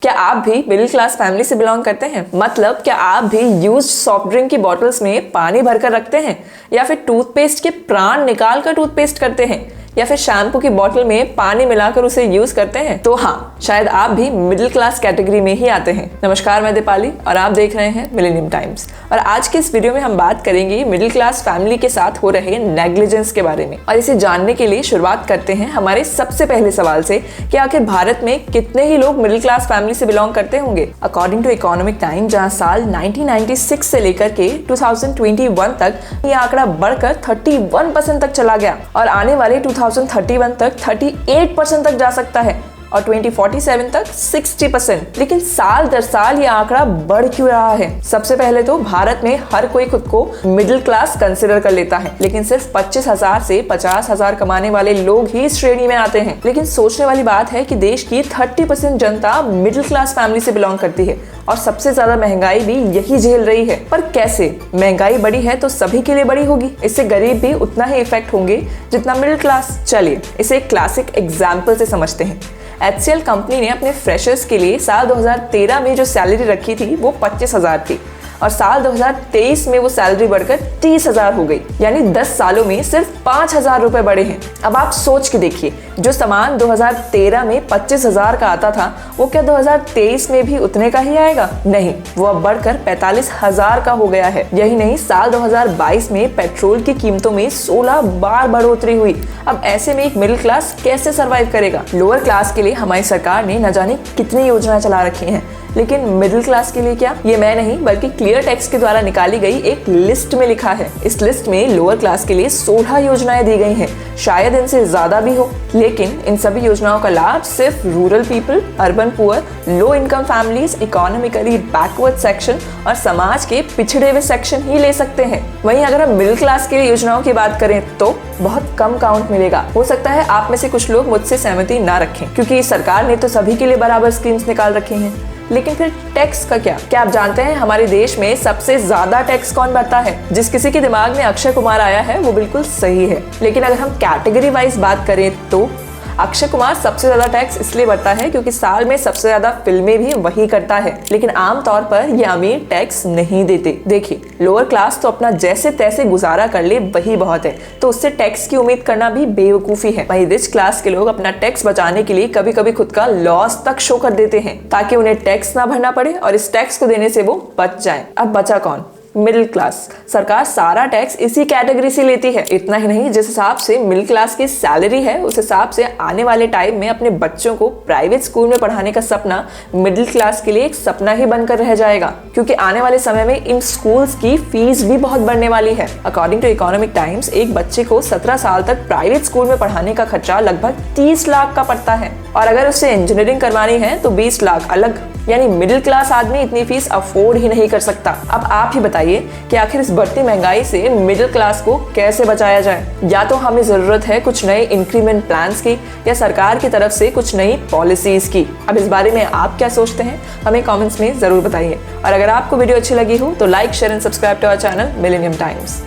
क्या आप भी मिडिल क्लास फैमिली से बिलोंग करते हैं? मतलब क्या आप भी यूज्ड सॉफ्ट ड्रिंक की बॉटल्स में पानी भरकर रखते हैं, या फिर टूथपेस्ट के प्राण निकाल कर टूथपेस्ट करते हैं, या फिर शैम्पू की बोतल में पानी मिलाकर उसे यूज करते हैं? तो हाँ, शायद आप भी मिडिल क्लास कैटेगरी में ही आते हैं। नमस्कार, मैं दीपाली और आप देख रहे हैं मिलेनियम टाइम्स। और आज के इस वीडियो में हम बात करेंगे मिडिल क्लास फैमिली के साथ हो रहे नेग्लिजेंस के बारे में। और इसे जानने के लिए शुरुआत करते हैं हमारे सबसे पहले सवाल से कि आखिर भारत में कितने ही लोग मिडिल क्लास फैमिली से बिलोंग करते होंगे। अकॉर्डिंग टू इकोनॉमिक टाइम, जहाँ साल 1996 से लेकर के 2021 तक ये आंकड़ा बढ़कर 31% तक चला गया और आने वाले 2031 तक 38% तक जा सकता है और 2047 तक 60%। लेकिन साल दर साल ये आंकड़ा बढ़ क्यों रहा है? सबसे पहले तो भारत में हर कोई खुद को मिडिल क्लास कंसिडर कर लेता है, लेकिन सिर्फ 25,000 से 50,000 कमाने वाले लोग ही इस श्रेणी में आते हैं। लेकिन सोचने वाली बात है कि देश की 30% जनता मिडिल क्लास फैमिली से बिलोंग करती है और सबसे ज्यादा महंगाई भी यही झेल रही है। पर कैसे? महंगाई बढ़ी है तो सभी के लिए बढ़ी होगी, इससे गरीब भी उतना ही इफेक्ट होंगे जितना मिडिल क्लास। चलिए इसे एक क्लासिक एग्जाम्पल से समझते हैं। HCL कंपनी ने अपने फ्रेशर्स के लिए साल 2013 में जो सैलरी रखी थी वो 25,000 थी और साल 2023 में वो सैलरी बढ़कर 30,000 हो गई। यानी 10 सालों में सिर्फ 5,000 रुपए बढ़े हैं। अब आप सोच के देखिए, जो सामान 2013 में 25,000 का आता था वो क्या 2023 में भी उतने का ही आएगा? नहीं, वो अब बढ़कर 45,000 का हो गया है। यही नहीं, साल 2022 में पेट्रोल की कीमतों में 16 बार बढ़ोतरी हुई। अब ऐसे में एक मिडिल क्लास कैसे सर्वाइव करेगा? लोअर क्लास के लिए हमारी सरकार ने न जाने कितनी योजनाएं चला रखी हैं, लेकिन मिडिल क्लास के लिए क्या? ये मैं नहीं बल्कि क्लियर टेक्स्ट के द्वारा निकाली गई एक लिस्ट में लिखा है। इस लिस्ट में लोअर क्लास के लिए 16 योजनाएं दी गई हैं। शायद इनसे ज्यादा भी हो, लेकिन इन सभी योजनाओं का लाभ सिर्फ rural people, urban poor, low income families, economically backward section और समाज के पिछड़े हुए सेक्शन ही ले सकते हैं। वहीं अगर हम मिडिल क्लास के लिए योजनाओं की बात करें तो बहुत कम काउंट मिलेगा। हो सकता है आप में से कुछ लोग मुझसे सहमति ना रखें, क्योंकि सरकार ने तो सभी के लिए बराबर स्कीम्स निकाल रखी हैं। लेकिन फिर टैक्स का क्या? क्या आप जानते हैं हमारे देश में सबसे ज्यादा टैक्स कौन भरता है? जिस किसी के दिमाग में अक्षय कुमार आया है वो बिल्कुल सही है, लेकिन अगर हम कैटेगरी वाइज बात करें तो अक्षय कुमार सबसे ज्यादा टैक्स इसलिए भरता है क्योंकि साल में सबसे ज्यादा फिल्में भी वही करता है। लेकिन आमतौर पर ये अमीर टैक्स नहीं देते। देखिए, लोअर क्लास तो अपना जैसे तैसे गुजारा कर ले वही बहुत है, तो उससे टैक्स की उम्मीद करना भी बेवकूफी है। वहीं रिच क्लास के लोग अपना टैक्स बचाने के लिए कभी कभी खुद का लॉस तक शो कर देते हैं ताकि उन्हें टैक्स ना भरना पड़े और इस टैक्स को देने से वो बच जाए। अब बचा कौन? Middle class. सरकार सारा टैक्स इसी कैटेगरी से लेती है। इतना ही नहीं, जिस हिसाब से मिडिल क्लास की सैलरी है उस हिसाब से आने वाले टाइम में अपने बच्चों को प्राइवेट स्कूल में पढ़ाने का सपना मिडिल क्लास के लिए एक सपना ही बनकर रह जाएगा, क्योंकि आने वाले समय में इन स्कूल्स की फीस भी बहुत बढ़ने वाली है। अकॉर्डिंग टू इकोनॉमिक टाइम्स, एक बच्चे को 17 साल तक प्राइवेट स्कूल में पढ़ाने का खर्चा लगभग 30 लाख का पड़ता है और अगर उसे इंजीनियरिंग करवानी है तो 20 लाख अलग। यानी मिडिल क्लास आदमी इतनी फीस अफोर्ड ही नहीं कर सकता। अब आप ही बताइए कि आखिर इस बढ़ती महंगाई से मिडिल क्लास को कैसे बचाया जाए? या तो हमें जरूरत है कुछ नए इंक्रीमेंट प्लान्स की या सरकार की तरफ से कुछ नई पॉलिसीज की। अब इस बारे में आप क्या सोचते हैं, हमें कमेंट्स में जरूर बताइए। और अगर आपको वीडियो अच्छी लगी हो तो like, share and subscribe to our channel Millennium times.